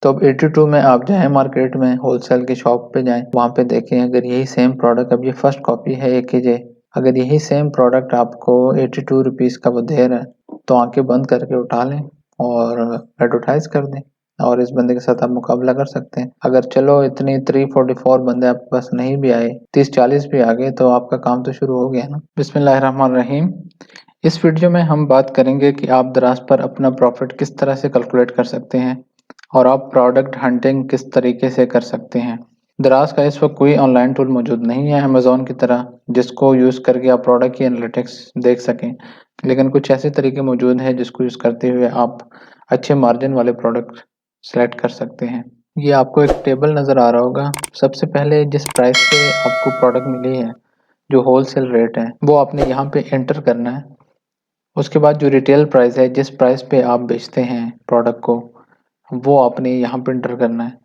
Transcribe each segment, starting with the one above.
तो अब 82 में आप जाएँ मार्केट में, होलसेल की शॉप पे जाएँ, वहाँ पे देखें अगर यही सेम प्रोडक्ट, अब ये फर्स्ट कॉपी है AKJ, अगर यही सेम प्रोडक्ट आपको 82 रुपीज़ का वो दे रहा है, तो आँखें बंद करके उठा लें और एडवर्टाइज़ कर दें और इस बंदे के साथ आप मुकाबला कर सकते हैं। अगर चलो इतनी 344 बंदे आपके पास नहीं भी आए, 30-40 भी आ गए, तो आपका काम तो शुरू हो गया ना। बिस्मिल्लाहिर्रहमानिर्रहीम। इस वीडियो में हम बात करेंगे कि आप दराज पर अपना प्रॉफिट किस तरह से कैलकुलेट कर सकते हैं और आप प्रोडक्ट हंटिंग किस तरीके से कर सकते हैं। दराज का इस वक्त कोई ऑनलाइन टूल मौजूद नहीं है अमेज़ॉन की तरह जिसको यूज़ करके आप प्रोडक्ट की एनालिटिक्स देख सकें, लेकिन कुछ ऐसे तरीके मौजूद हैं जिसको यूज़ करते हुए आप अच्छे मार्जिन वाले प्रोडक्ट सेलेक्ट कर सकते हैं। ये आपको एक टेबल नज़र आ रहा होगा। सबसे पहले जिस प्राइस पे आपको प्रोडक्ट मिली है, जो होलसेल रेट है, वो आपने यहाँ पे एंटर करना है। उसके बाद जो रिटेल प्राइस है, जिस प्राइस पे आप बेचते हैं प्रोडक्ट को, वो आपने यहाँ पे एंटर करना है।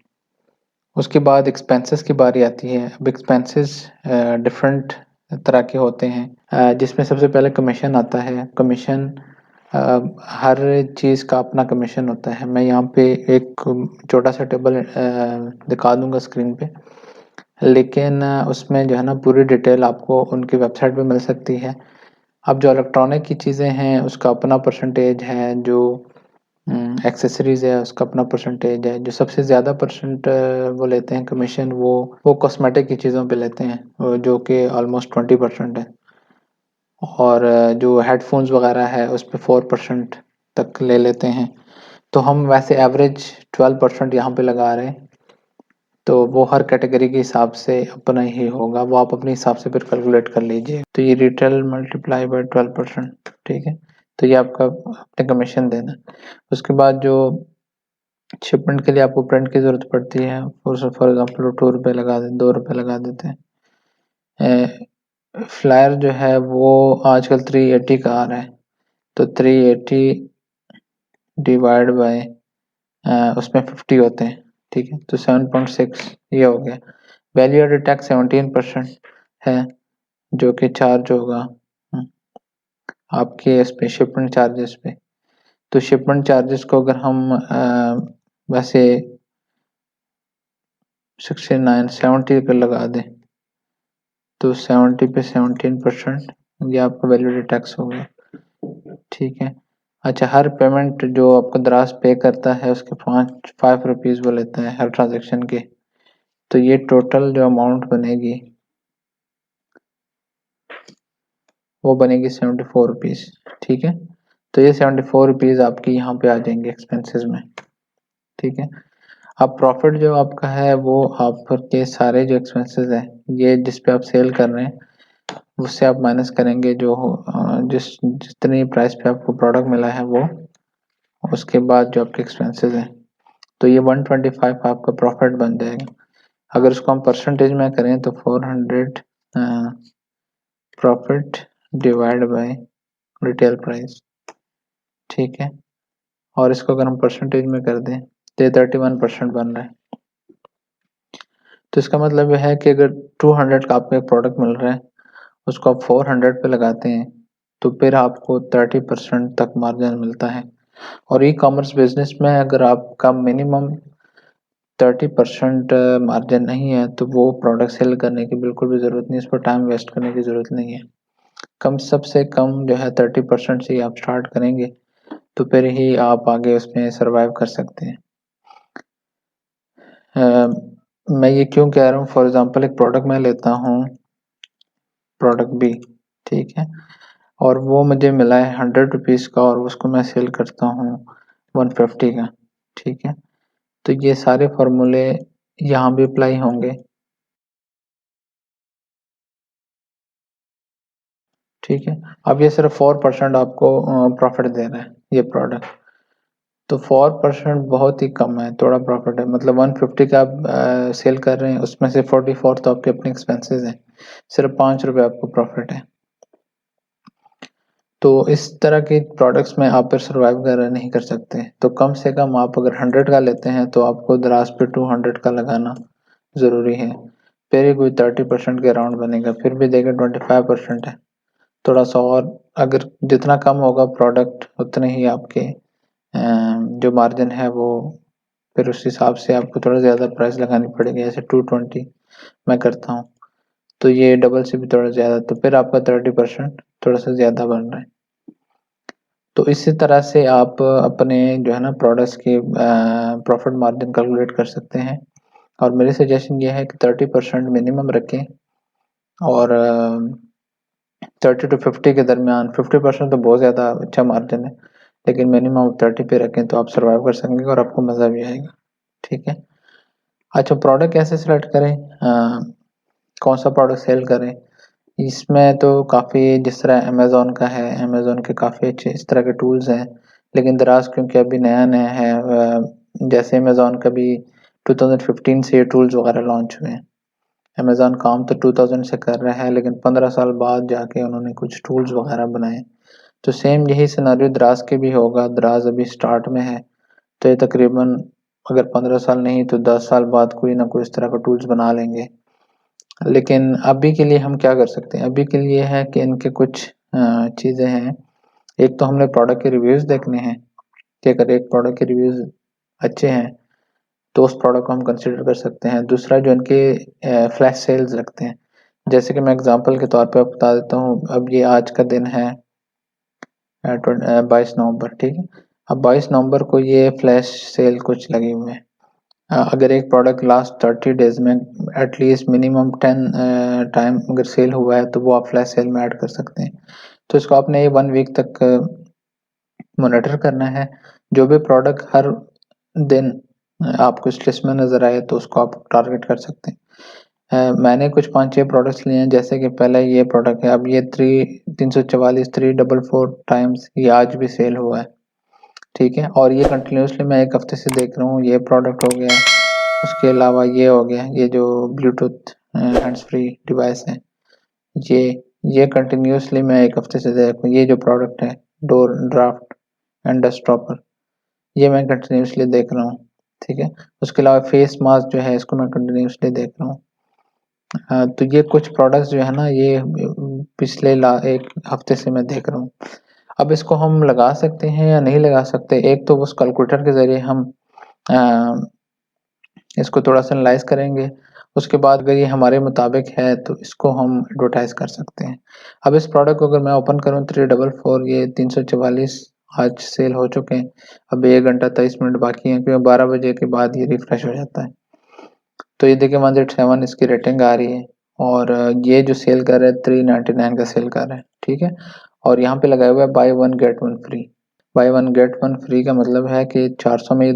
उसके बाद एक्सपेंसेस की बारी आती है। अब एक्सपेंसेस डिफरेंट तरह के होते हैं, जिसमें सबसे पहले कमीशन आता है। कमीशन हर चीज़ का अपना कमीशन होता है। मैं यहाँ पे एक छोटा सा टेबल दिखा दूंगा स्क्रीन पे, लेकिन उसमें जो है ना पूरी डिटेल आपको उनकी वेबसाइट पे मिल सकती है। अब जो इलेक्ट्रॉनिक की चीज़ें हैं उसका अपना परसेंटेज है, जो एक्सेसरीज़ है उसका अपना परसेंटेज है। जो सबसे ज़्यादा परसेंट वो लेते हैं कमीशन, वो कॉस्मेटिक की चीज़ों पे लेते हैं, जो कि ऑलमोस्ट 20% है। और जो हेडफोन्स वगैरह है उस पे 4% तक ले लेते हैं। तो हम वैसे एवरेज 12% यहाँ पे लगा रहे हैं। तो वो हर कैटेगरी के हिसाब से अपना ही होगा, वो आप अपने हिसाब से फिर कैलकुलेट कर लीजिए। तो ये रिटेल मल्टीप्लाई बाय 12%, ठीक है। तो ये आपका अपने कमीशन देना है। उसके बाद जो शिपमेंट के लिए आपको प्रिंट की ज़रूरत पड़ती है, फॉर एग्जांपल 2 रुपए लगा दें, 2 रुपए लगा देते हैं। फ्लायर जो है वो आजकल 380 का आ रहा है, तो 380 डिवाइड बाय उसमें 50 होते हैं, ठीक है। तो 7.6 ये हो गया। वैल्यू एडेड टैक्स 17% है, जो कि चार्ज होगा आपके इस पे शिपमेंट चार्जेस पे। तो शिपमेंट चार्जेस को अगर हम वैसे 69 70 पे लगा दें, तो 70 पे 17% ये आपका वैल्यू एडेड टैक्स हो गया, ठीक है। अच्छा, हर पेमेंट जो आपको दराज पे करता है उसके 5 रुपीज़ वो लेता है हर ट्रांजेक्शन के। तो ये टोटल जो अमाउंट बनेगी वो बनेगी 74 रुपीज़, ठीक है। तो ये 74 रुपीज़ आपकी यहाँ पे आ जाएंगे एक्सपेंसेस में, ठीक है। अब प्रॉफिट जो आपका है वो आपके सारे जो एक्सपेंसेस हैं, ये जिस पे आप सेल कर रहे हैं उससे आप माइनस करेंगे जो जितनी प्राइस पे आपको प्रोडक्ट मिला है वो, उसके बाद जो आपके एक्सपेंसेस हैं, तो ये 125 आपका प्रॉफिट बन जाएगा। अगर उसको हम परसेंटेज में करें तो 400 profit divide by retail price, ठीक है। और इसको अगर हम परसेंटेज में कर दें तो 31% बन रहा है। तो इसका मतलब यह है कि अगर 200 का आपको एक प्रोडक्ट मिल रहा है, उसको आप 400 पे लगाते हैं, तो फिर आपको 30% तक मार्जिन मिलता है। और ई कॉमर्स बिजनेस में अगर आपका मिनिमम 30% मार्जिन नहीं है, तो वो प्रोडक्ट सेल करने की बिल्कुल भी ज़रूरत नहीं है, इस पर टाइम वेस्ट करने की ज़रूरत नहीं है। कम सबसे कम जो है 30% से ही आप स्टार्ट करेंगे, तो फिर ही आप आगे उसमें सर्वाइव कर सकते हैं। मैं ये क्यों कह रहा हूँ, फॉर एग्जांपल एक प्रोडक्ट मैं लेता हूँ, प्रोडक्ट बी, ठीक है, और वो मुझे मिला है 100 रुपीज़ का और उसको मैं सेल करता हूँ 150 का, ठीक है। तो ये सारे फार्मूले यहाँ भी अप्लाई होंगे, ठीक है। अब ये सिर्फ 4% आपको प्रॉफिट दे रहा है ये प्रोडक्ट, तो 4% बहुत ही कम है, थोड़ा प्रॉफिट है। मतलब 150 का आप सेल कर रहे हैं, उसमें से 44 तो आपके अपने एक्सपेंसेस हैं, सिर्फ 5 रुपये आपको प्रॉफिट है। तो इस तरह के प्रोडक्ट्स में आप फिर सर्वाइव वगैरह नहीं कर सकते। तो कम से कम आप अगर 100 का लेते हैं तो आपको दराज पे 200 का लगाना ज़रूरी है, फिर ही कोई 30% के अराउंड बनेगा। फिर भी देखिए 25% है, थोड़ा सा और अगर जितना कम होगा प्रोडक्ट उतने ही आपके जो मार्जिन है वो फिर उस हिसाब से आपको थोड़ा ज़्यादा प्राइस लगानी पड़ेगी, जैसे 220 मैं करता हूँ, तो ये डबल से भी थोड़ा ज़्यादा, तो फिर आपका 30% थोड़ा सा ज़्यादा बन रहा है। तो इसी तरह से आप अपने जो है ना प्रोडक्ट्स की प्रॉफिट मार्जिन कैलकुलेट कर सकते हैं, और मेरी सजेशन ये है कि 30% मिनिमम रखें, और 30 to 50 के दरमियान। 50% तो बहुत ज़्यादा अच्छा मार्जिन है, लेकिन मिनिमम 30 पे रखें तो आप सर्वाइव कर सकेंगे और आपको मज़ा भी आएगा। ठीक है। अच्छा, प्रोडक्ट कैसे सेलेक्ट करें, कौन सा प्रोडक्ट सेल करें, इसमें तो काफ़ी, जिस तरह अमेज़न का है, अमेज़न के काफ़ी अच्छे इस तरह के टूल्स हैं, लेकिन दराज क्योंकि अभी नया नया है, जैसे अमेज़न का भी 2015 से ये टूल्स वगैरह लॉन्च हुए हैं। अमेज़न काम तो 2000 से कर रहा है, लेकिन 15 साल बाद जाके उन्होंने कुछ टूल्स वगैरह बनाए। तो सेम यही सिनेरियो दराज के भी होगा। दराज अभी स्टार्ट में है, तो ये तकरीबन अगर 15 साल नहीं तो 10 साल बाद कोई ना कोई इस तरह का टूल्स बना लेंगे। लेकिन अभी के लिए हम क्या कर सकते हैं, अभी के लिए है कि इनके कुछ चीज़ें हैं। एक तो हमने प्रोडक्ट के रिव्यूज़ देखने हैं, कि अगर एक प्रोडक्ट के रिव्यूज़ अच्छे हैं तो उस प्रोडक्ट को हम कंसिडर कर सकते हैं। दूसरा, जो इनके फ्लैश सेल्स लगते हैं, जैसे कि मैं एग्जांपल के तौर पे आपको बता देता हूँ। अब ये आज का दिन है 22 नवंबर, ठीक है। अब 22 नवंबर को ये फ्लैश सेल कुछ लगी हुई है। अगर एक प्रोडक्ट लास्ट 30 डेज में एटलीस्ट मिनिमम 10 टाइम अगर सेल हुआ है, तो वो आप फ्लैश सेल में ऐड कर सकते हैं। तो इसको आपने ये 1 वीक तक मॉनिटर करना है। जो भी प्रोडक्ट हर दिन आपको इस लिस्ट में नज़र आए, तो उसको आप टारगेट कर सकते हैं। मैंने कुछ 5-6 प्रोडक्ट्स लिए हैं, जैसे कि पहले ये प्रोडक्ट है। अब ये 344 344 टाइम्स ये आज भी सेल हुआ है, ठीक है। और ये कंटिन्यूसली मैं 1 हफ्ते से देख रहा हूँ। ये प्रोडक्ट हो गया, उसके अलावा ये हो गया, ये जो ब्लूटूथ हैंड्स फ्री डिवाइस है, ये ये कंटिन्यूसली मैं 1 हफ्ते से देख रहा हूँ। ये जो प्रोडक्ट है, door draft and dust stopper, ये मैं कंटिन्यूसली देख रहा हूँ, ठीक है। उसके अलावा फेस मास्क जो है, इसको मैं कंटिन्यूसली देख रहा हूँ। तो ये कुछ प्रोडक्ट्स जो है ना, ये पिछले 1 हफ्ते से मैं देख रहा हूँ। अब इसको हम लगा सकते हैं या नहीं लगा सकते, एक तो उस कैलकुलेटर के ज़रिए हम अ, इसको थोड़ा-सा एनालाइज़ करेंगे। उसके बाद अगर ये हमारे मुताबिक है, तो इसको हम एडवर्टाइज़ कर सकते हैं। अब इस प्रोडक्ट को अगर मैं ओपन करूँ, 344 ये 344 आज सेल हो चुके हैं। अब 1 घंटा 23 मिनट बाकी है, क्योंकि 12 बजे के बाद ये रिफ्रेश हो जाता है। तो ये देखिए 107 इसकी रेटिंग आ रही है, और ये जो सेल कर रहा है 399 का सेल कर रहा है, ठीक है। और यहाँ पे लगाया हुआ है buy 1 get 1 free. Buy 1 get 1 free का मतलब है कि 400 में ये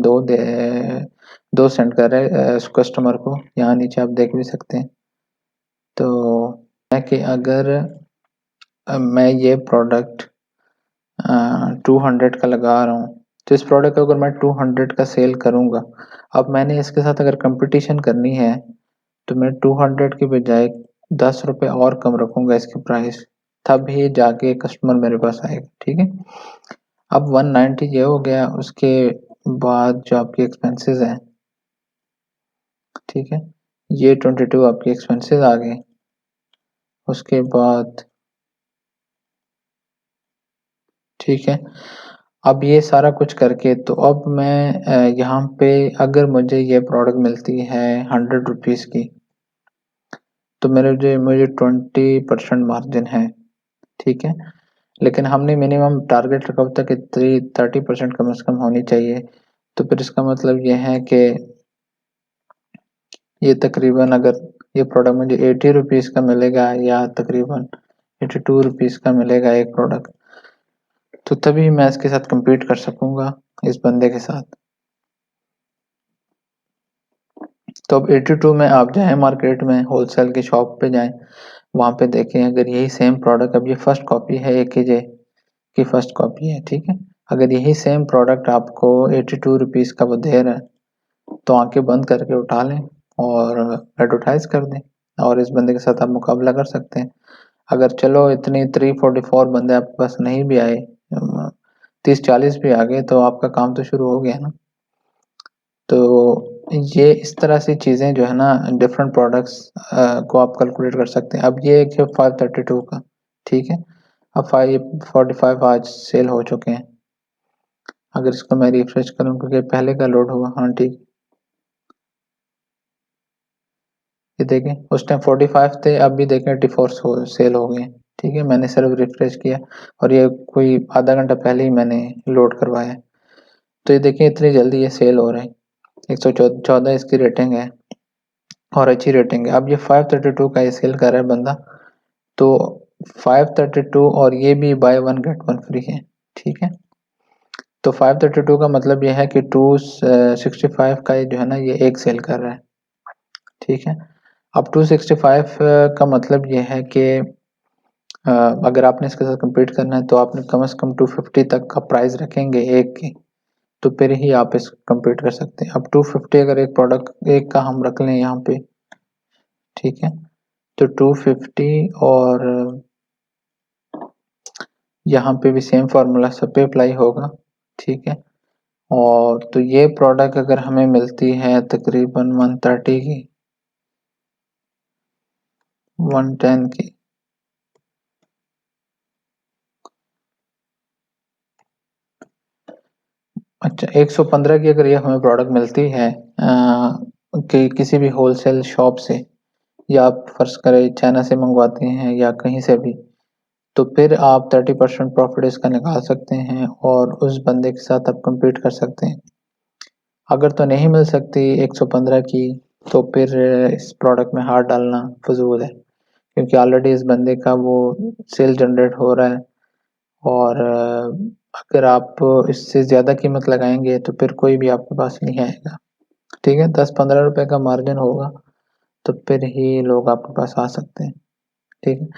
2 सेंड कर रहे हैं कस्टमर को। यहाँ नीचे आप देख भी सकते हैं। तो है कि अगर मैं ये प्रोडक्ट 200 का लगा रहा हूँ, तो इस प्रोडक्ट को अगर मैं 200 का सेल करूँगा, अब मैंने इसके साथ अगर कंपटीशन करनी है, तो मैं 200 की बजाय 10 रुपए और कम रखूँगा इसकी प्राइस, तब ही जाके कस्टमर मेरे पास आएगा, ठीक है। अब 190 ये हो गया, उसके बाद जो आपके एक्सपेंसेस हैं, ठीक है, ये 22 आपके एक्सपेंसेस आ गए। उसके बाद ठीक है, अब ये सारा कुछ करके, तो अब मैं यहाँ पे अगर मुझे ये प्रोडक्ट मिलती है 100 रुपीज़ की, तो मुझे 20% मार्जिन है, ठीक है। लेकिन हमने मिनिमम टारगेट रखा होता है कि 30% कम से कम होनी चाहिए। तो फिर इसका मतलब ये है कि ये तकरीबन अगर ये प्रोडक्ट मुझे 80 रुपीज़ का मिलेगा, या तकरीबन 82 रुपीज़ का मिलेगा एक प्रोडक्ट, तो तभी मैं इसके साथ कम्पीट कर सकूँगा, इस बंदे के साथ। तो अब 82 में आप जाएँ मार्केट में, होलसेल की शॉप पे जाएँ, वहाँ पे देखें अगर यही सेम प्रोडक्ट, अब ये फर्स्ट कॉपी है AKJ की फर्स्ट कॉपी है, ठीक है। अगर यही सेम प्रोडक्ट आपको 82 रुपीज़ का वो दे रहा है, तो आँखें बंद करके उठा लें और एडवर्टाइज़ कर दें, और इस बंदे के साथ आप मुकाबला कर सकते हैं। अगर चलो इतनी 344 बंदे आपके पास नहीं भी आए, 30-40 भी आ गए, तो आपका काम तो शुरू हो गया ना। तो ये इस तरह से चीज़ें जो है ना, डिफरेंट प्रोडक्ट्स को आप कैलकुलेट कर सकते हैं। अब ये एक है 532 का, ठीक है। अब 545 आज सेल हो चुके हैं। अगर इसको मैं रिफ्रेश करूँ, क्योंकि पहले का लोड हुआ, हाँ ठीक। ये देखें उस टाइम 45 थे, अब भी देखें 84 सेल हो गए। ठीक है, मैंने सिर्फ रिफ्रेश किया और ये कोई आधा घंटा पहले ही मैंने लोड करवाया। तो ये देखिए इतनी जल्दी ये सेल हो रहे हैं। 114 इसकी रेटिंग है और अच्छी रेटिंग है। अब ये 532 का ये सेल कर रहा है बंदा, तो 532 और ये भी by one get one free है। ठीक है, तो 532 का मतलब ये है कि 265 का ये जो है ना ये एक सेल कर रहा है। ठीक है, अब 265 का मतलब ये है कि अगर आपने इसके साथ compete करना है तो आपने कम से कम 250 तक का प्राइस रखेंगे एक की, तो फिर ही आप इस compete कर सकते हैं। अब 250 अगर एक प्रोडक्ट एक का हम रख लें यहाँ पे, ठीक है, तो 250 और यहाँ पे भी सेम फार्मूला सब पे अप्लाई होगा। ठीक है, और तो ये प्रोडक्ट अगर हमें मिलती है तकरीबन 130 की, 110 की, अच्छा 115 की अगर ये हमें प्रोडक्ट मिलती है कि किसी भी होलसेल शॉप से, या आप फर्ज करें चाइना से मंगवाते हैं या कहीं से भी, तो फिर आप 30% प्रॉफिट इसका निकाल सकते हैं और उस बंदे के साथ आप compete कर सकते हैं। अगर तो नहीं मिल सकती 115 की, तो फिर इस प्रोडक्ट में हाथ डालना फजूल है, क्योंकि ऑलरेडी इस बंदे का वो सेल जनरेट हो रहा है और अगर आप इससे ज़्यादा कीमत लगाएंगे तो फिर कोई भी आपके पास नहीं आएगा। ठीक है, 10-15 रुपए का मार्जिन होगा तो फिर ही लोग आपके पास आ सकते हैं। ठीक है,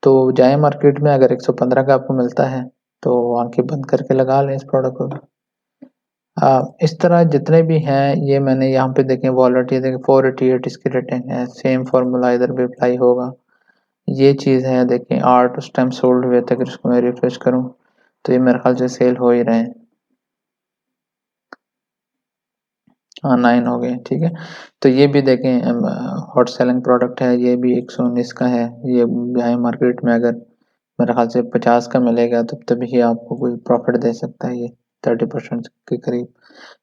तो जाए मार्केट में, अगर 115 का आपको मिलता है तो आंखें बंद करके लगा लें इस प्रोडक्ट को। इस तरह जितने भी हैं ये मैंने यहाँ पे देखें, वॉलेट ये देखें 488 इसकी रेटिंग है, सेम फार्मूला इधर भी अप्लाई होगा। ये चीज़ है देखें, 8 उस टाइम सोल्ड हुए थे, अगर इसको मैं रिफ्रेश करूँ तो ये मेरे ख्याल से सेल हो ही रहे हैं। हाँ 9 हो गए। ठीक है, तो ये भी देखें हॉट सेलिंग प्रोडक्ट है, ये भी 119 का है। ये यहाँ मार्केट में अगर मेरे ख्याल से 50 का मिलेगा तो तभी आपको कोई प्रॉफिट दे सकता है ये 30% के करीब।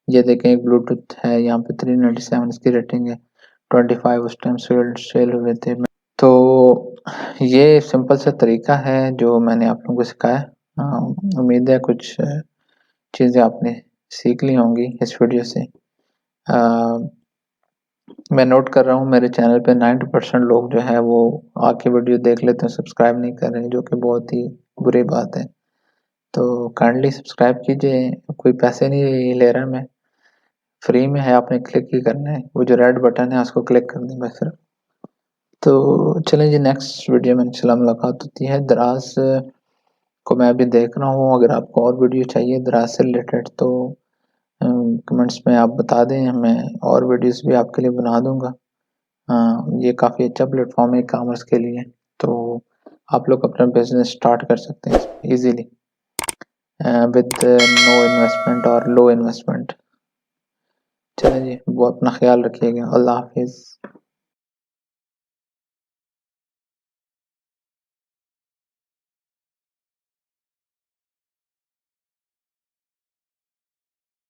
ये देखें एक ब्लूटूथ है, यहाँ पे 397 इसकी रेटिंग है, 25 उस टाइम सेल हुए थे। तो ये सिंपल सा तरीका है जो मैंने आप लोगों को सिखाया। उम्मीद है कुछ चीज़ें आपने सीख ली होंगी इस वीडियो से। मैं नोट कर रहा हूँ मेरे चैनल पे 90% लोग जो है वो आके वीडियो देख लेते हैं, सब्सक्राइब नहीं कर रहे हैं, जो कि बहुत ही बुरी बात है। तो काइंडली सब्सक्राइब कीजिए, कोई पैसे नहीं ले रहा मैं, फ्री में है, आपने क्लिक ही करना है, वो जो रेड बटन है उसको क्लिक कर दें बस सिर्फ। तो चलें जी, नेक्स्ट वीडियो में इंशाल्लाह मुलाकात होती है। दराज को मैं अभी देख रहा हूँ, अगर आपको और वीडियो चाहिए दराज से रिलेटेड तो कमेंट्स में आप बता दें, मैं और वीडियोस भी आपके लिए बना दूंगा। ये काफ़ी अच्छा प्लेटफॉर्म है कॉमर्स के लिए, तो आप लोग अपना बिजनेस स्टार्ट कर सकते हैं इजीली विद नो इन्वेस्टमेंट और लो इन्वेस्टमेंट। चलें जी, वो अपना ख्याल रखिएगा। अल्लाह हाफिज़।